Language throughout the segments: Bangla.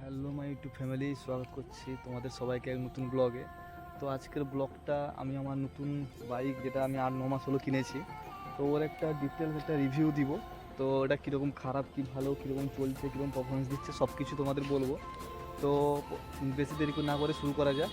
হ্যালো মাই ইউটিউব ফ্যামিলি, স্বাগত করছি তোমাদের সবাইকে এক নতুন ব্লগে। তো আজকের ব্লগটা আমি আমার নতুন বাইক, যেটা আমি 8-9 মাস হলো কিনেছি, তো ওর একটা ডিটেলস একটা রিভিউ দিব। তো ওটা কীরকম খারাপ কি ভালো, কীরকম চলছে, কীরকম পারফরমেন্স দিচ্ছে, সব কিছু তোমাদের বলবো। তো বেশি দেরি না করে শুরু করা যাক।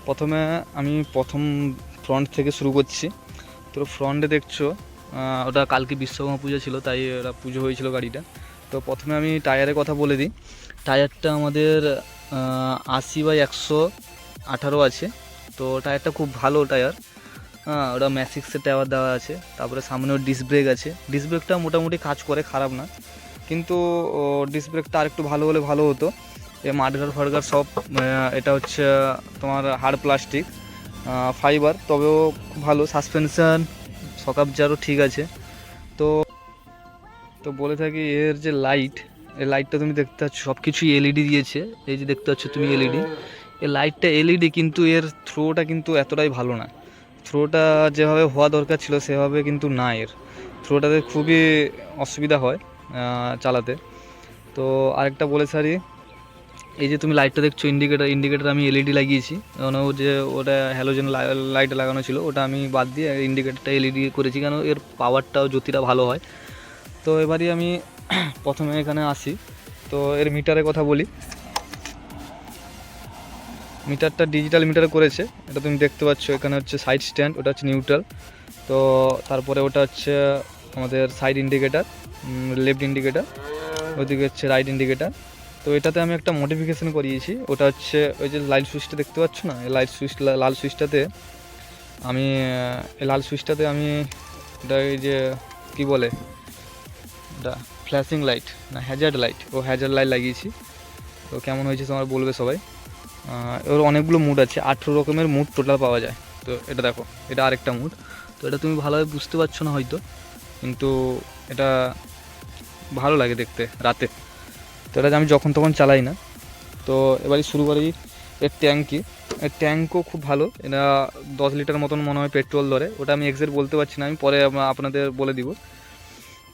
প্রথমে আমি ফ্রন্ট থেকে শুরু করছি। তো ফ্রন্টে দেখছো, ওটা কালকে বিশ্বকর্মা পুজো ছিল, তাই ওটা পুজো হয়েছিল গাড়িটা। তো প্রথমে আমি টায়ারের কথা বলে দিই। টায়ারটা আমাদের 80/118 আছে। তো টায়ারটা খুব ভালো টায়ার। ওটা ম্যাসিক্সের টায়ার দেওয়া আছে। তারপরে সামনেও ডিস্ক ব্রেক আছে। ডিস্ক ব্রেকটা মোটামুটি কাজ করে, খারাপ না, কিন্তু ডিস্ক ব্রেকটা আর একটু ভালো হলে ভালো হতো। এ মাডগার ফাডগার সব, এটা হচ্ছে তোমার হার্ড প্লাস্টিক ফাইবার, তবেও খুব ভালো। সাসপেনশান সকাপজারও ঠিক আছে। তো তো বলে থাকি, এর যে লাইট, এই লাইটটা তুমি দেখতে পাচ্ছ, সব কিছুই এলইডি দিয়েছে। এই যে দেখতে পাচ্ছ তুমি এলইডি, এই লাইটটা এলইডি, কিন্তু এর থ্রোটা কিন্তু এতটাই ভালো না। থ্রোটা যেভাবে হওয়া দরকার ছিল সেভাবে কিন্তু না। এর থ্রোটাতে খুবই অসুবিধা হয় চালাতে। তো আরেকটা বলে সারি, এই যে তুমি লাইটটা দেখছো, ইন্ডিকেটার আমি এলইডি লাগিয়েছি। কারণ ও যে ওটা হ্যালোজেন লাইট লাগানো ছিল, ওটা আমি বাদ দিয়ে ইন্ডিকেটারটা এলইডি করেছি, কেন এর পাওয়ারটাও জ্যোতিটা ভালো হয়। তো এবারই আমি প্রথমে এখানে আসি। তো এর মিটারের কথা বলি। মিটারটা ডিজিটাল মিটার করেছে, এটা তুমি দেখতে পাচ্ছ। এখানে হচ্ছে সাইড স্ট্যান্ড, ওটা হচ্ছে নিউট্রাল। তো তারপরে ওটা হচ্ছে আমাদের সাইড ইন্ডিকেটার, লেফট ইন্ডিকেটার, ওইদিকে হচ্ছে রাইট ইন্ডিকেটার। তো এটাতে আমি একটা মডিফিকেশান করিয়েছি। ওটা হচ্ছে ওই যে লাইট সুইচটা দেখতে পাচ্ছ না, এই লাল সুইচটাতে আমি এটা, এই যে কী বলে, এটা ফ্ল্যাশিং লাইট না হ্যাজার্ড লাইট লাগিয়েছি। তো কেমন হয়েছে তোমার বলবে সবাই। এর অনেকগুলো মুড আছে, 18 রকমের মুড টোটাল পাওয়া যায়। তো এটা দেখো, এটা আরেকটা মুড। তো এটা তুমি ভালোভাবে বুঝতে পারছো না হয়তো, কিন্তু এটা ভালো লাগে দেখতে রাতে। তো এটা আমি যখন তখন চালাই না। তো এবারই শুরু করি। এর ট্যাঙ্কও খুব ভালো। এটা 10 লিটার মতন মনে হয় পেট্রোল ধরে। ওটা আমি এক্সাক্ট বলতে পারছি না, আমি পরে আপনাদের বলে দিব,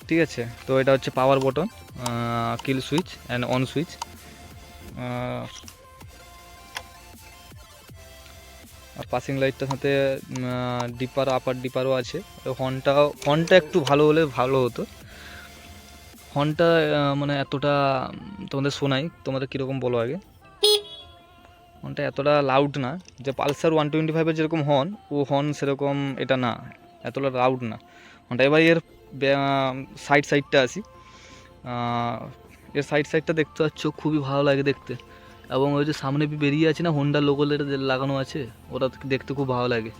ঠিক আছে। তো এটা হচ্ছে power button, kill switch and on switch. আর পাসিং লাইটটার সাথে ডিপার, আপার ডিপারও আছে। হর্নটা একটু ভালো হলে ভালো হতো। হর্নটা মানে এতটা তোমাদের শোনাই, তোমাদের কীরকম বলো আগে। হর্নটা এতটা লাউড না, যে পালসার 125-এর যেরকম হর্ন, ও হর্ন সেরকম এটা না, এতটা লাউড না হর্নটা। এবার এর সাইডটা আসি। এর সাইডটা দেখতে পাচ্ছ, খুবই ভালো লাগে দেখতে। এবং ওই যে সামনে বেরিয়ে আছে না, হোন্ডা লোগো লাগানো আছে, ওটা দেখতে খুব ভালো লাগে,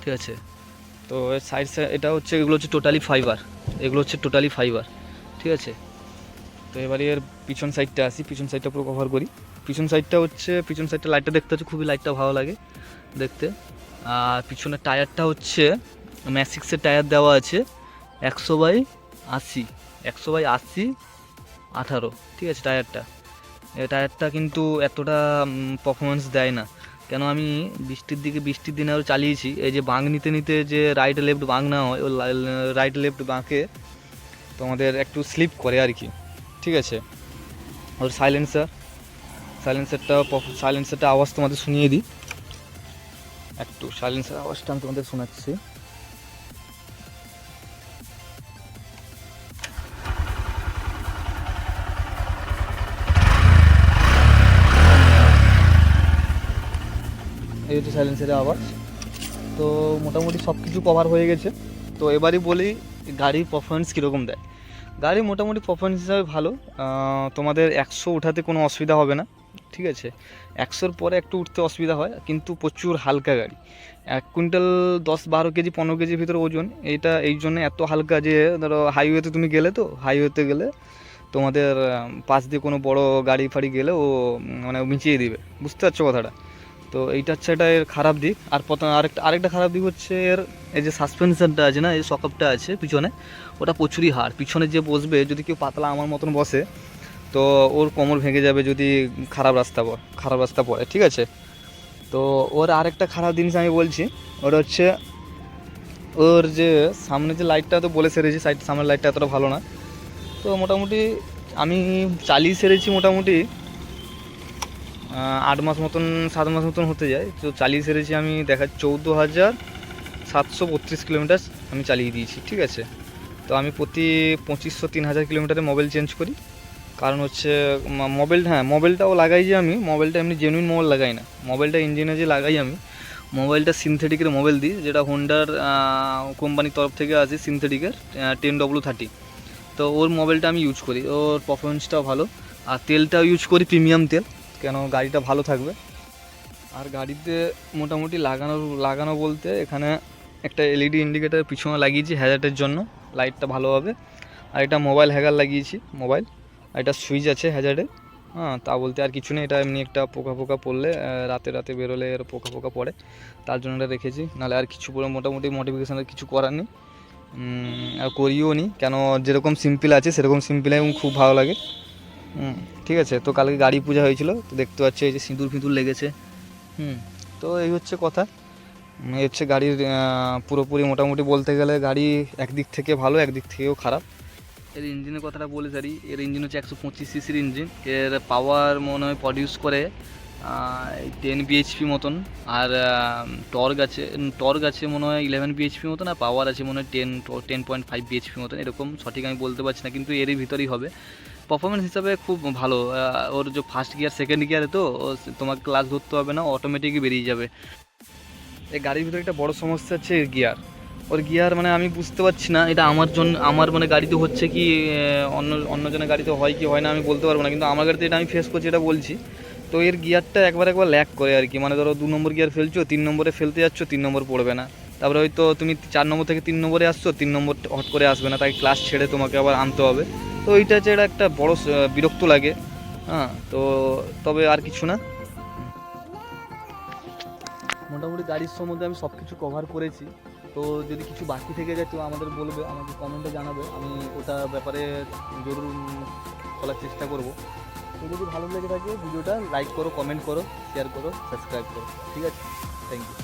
ঠিক আছে। তো এর এটা হচ্ছে, এগুলো হচ্ছে টোটালি ফাইবার, ঠিক আছে। তো এবারে এর পিছন সাইডটা আসি, পিছন সাইডটা পুরো কভার করি। পিছন সাইডটা লাইটটা দেখতে হচ্ছে, খুবই লাইটটা ভালো লাগে দেখতে। আর পিছনের টায়ারটা হচ্ছে ম্যাসিক্সের টায়ার দেওয়া আছে, 100/80, 100/80/18, ঠিক আছে। টায়ারটা কিন্তু এতটা পারফরমেন্স দেয় না, কেন আমি বৃষ্টির দিনে আরও চালিয়েছি। এই যে বাঁক নিতে যে রাইট লেফট বাঁক নেওয়া হয়, ওই রাইট লেফট বাঁকে তোমাদের একটু স্লিপ করে আর কি, ঠিক আছে। ওর সাইলেন্সারটা আওয়াজ তোমাদের শুনিয়ে দিই একটু। সাইলেন্সার আওয়াজটা আমি তোমাদের শোনাচ্ছি। এই হচ্ছে সাইলেন্সারের আওয়াজ। তো মোটামুটি সব কিছু কভার হয়ে গেছে। তো এবারই বলি গাড়ির পারফরমেন্স কীরকম দেয়। গাড়ি মোটামুটি পারফরমেন্স হিসাবে ভালো। তোমাদের 100 ওঠাতে কোনো অসুবিধা হবে না, ঠিক আছে। 100-র পরে একটু উঠতে অসুবিধা হয়, কিন্তু প্রচুর হালকা গাড়ি। 1 কুইন্টাল 10-12 কেজি 15 কেজির ভিতরে ওজন। এইটা এই জন্য এত হালকা যে ধরো হাইওয়েতে তুমি গেলে, তো হাইওয়েতে গেলে তোমাদের পাশ দিয়ে কোনো বড় গাড়ি ফাড়ি গেলে ও মানে মিচিয়ে দিবে, বুঝতে পারছো কথাটা? তো এইটা হচ্ছে এটা এর খারাপ দিক। আর প্রথম আরেকটা খারাপ দিক হচ্ছে এর এই যে সাসপেনশনটা আছে না, এই সকআপটা আছে পিছনে, ওটা প্রচুরই হাড়। পিছনে যে বসবে, যদি কেউ পাতলা আমার মতন বসে, তো ওর কোমর ভেঙে যাবে যদি খারাপ রাস্তা পড়ে, ঠিক আছে? তো ওর আরেকটা খারাপ জিনিস আমি বলছি, ওটা হচ্ছে ওর যে সামনে যে লাইটটা, তো বলে সেরেছি সামনের লাইটটা এতটা ভালো না। তো মোটামুটি আমি চালিয়ে সেরেছি মোটামুটি 8 মাস মতন 7 মাস মতন হতে যায়। তো চালিয়ে সেরেছি আমি, দেখা 14,732 কিলোমিটার আমি চালিয়ে দিয়েছি, ঠিক আছে? তো আমি প্রতি 2500-3000 কিলোমিটারে মোবাইল চেঞ্জ করি। কারণ হচ্ছে মোবাইলটাও লাগাই যে আমি, মোবাইলটা এমনি জেনুইন মোবাইল লাগাই না। মোবাইলটা ইঞ্জিনে যে লাগাই আমি, মোবাইলটা সিনথেটিকের মোবাইল দিই, যেটা হোন্ডার কোম্পানির তরফ থেকে আছে, সিনথেটিকের 10W30। তো ওর মোবাইলটা আমি ইউজ করি, ওর পারফরমেন্সটাও ভালো। আর তেলটাও ইউজ করি প্রিমিয়াম তেল, কেন গাড়িটা ভালো থাকবে। আর গাড়িতে মোটামুটি লাগানো বলতে এখানে একটা এলইডি ইন্ডিকেটার পিছনে লাগিয়েছি হ্যাজার্ডের জন্য, লাইটটা ভালো হবে। আর এটা মোবাইল হ্যাগার লাগিয়েছি, মোবাইল। আর এটা সুইচ আছে হ্যাজার্ডে। হ্যাঁ, তা বলতে আর কিছু নেই। এটা এমনি একটা পোকা পড়লে রাতে বেরোলে এর পোকা পড়ে, তার জন্য এটা রেখেছি। নাহলে আর কিছু পুরো মোটামুটি মডিফিকেশানের কিছু করার নেই, আর করিও নি, কেন যেরকম সিম্পল আছে সেরকম সিম্পলে খুব ভালো লাগে। ঠিক আছে। তো কালকে গাড়ি পূজা হয়েছিল, তো দেখতে পাচ্ছি এই যে সিঁদুর লেগেছে। তো এই হচ্ছে কথা। এই হচ্ছে গাড়ির পুরোপুরি মোটামুটি বলতে গেলে গাড়ি একদিক থেকে ভালো, একদিক থেকেও খারাপ। এর ইঞ্জিনের কথাটা বলে সারি। এর ইঞ্জিন হচ্ছে 125 সিসির ইঞ্জিন। এর পাওয়ার মনে হয় প্রডিউস করে 10 বিএইচপি মতন। আর টর্ক আছে মনে হয় 11 বিএইচপি মতন। আর পাওয়ার আছে মনে হয় 10.5 বিএইচপি মতন, এরকম সঠিক আমি বলতে পারছি না, কিন্তু এরই ভিতরেই হবে। পারফরমেন্স হিসাবে খুব ভালো। ওর যে ফার্স্ট গিয়ার সেকেন্ড গিয়ারে, তো তোমাকে ক্লাচ ধরতে হবে না, অটোমেটিকই বেরিয়ে যাবে। এই গাড়ির ভিতরে একটা বড় সমস্যা হচ্ছে এর গিয়ার। ওর গিয়ার মানে আমি বুঝতে পারছি না, এটা আমার মানে গাড়িতে হচ্ছে কি অন্যজনের গাড়িতে হয় কি হয় না আমি বলতে পারবো না, কিন্তু আমার গাড়িতে এটা আমি ফেস করছি, এটা বলছি। তো এর গিয়ারটা একবার ল্যাক করে আর কি, মানে ধরো 2 নম্বর গিয়ার ফেলছো, 3 নম্বরে ফেলতে যাচ্ছ, 3 নম্বর পড়বে না। তারপরে হয়তো তুমি 4 নম্বর থেকে 3 নম্বরে আসছো, 3 নম্বর হট করে আসবে না, তাই ক্লাস ছেড়ে তোমাকে আবার আনতে হবে। তো এইটা হচ্ছে এটা একটা বড় বিরক্ত লাগে। হ্যাঁ, তো তবে আর কিছু না। মোটামুটি গাড়ির সম্বন্ধে আমি সব কিছু কভার করেছি। তো যদি কিছু বাকি থেকে যায় তো আমাকে কমেন্টে জানাবে, আমি ওটা ব্যাপারে জরুর বলার চেষ্টা করব। তো যদি ভালো লেগে থাকে ভিডিওটা লাইক করো, কমেন্ট করো, শেয়ার করো, সাবস্ক্রাইব করো, ঠিক আছে? Thank you.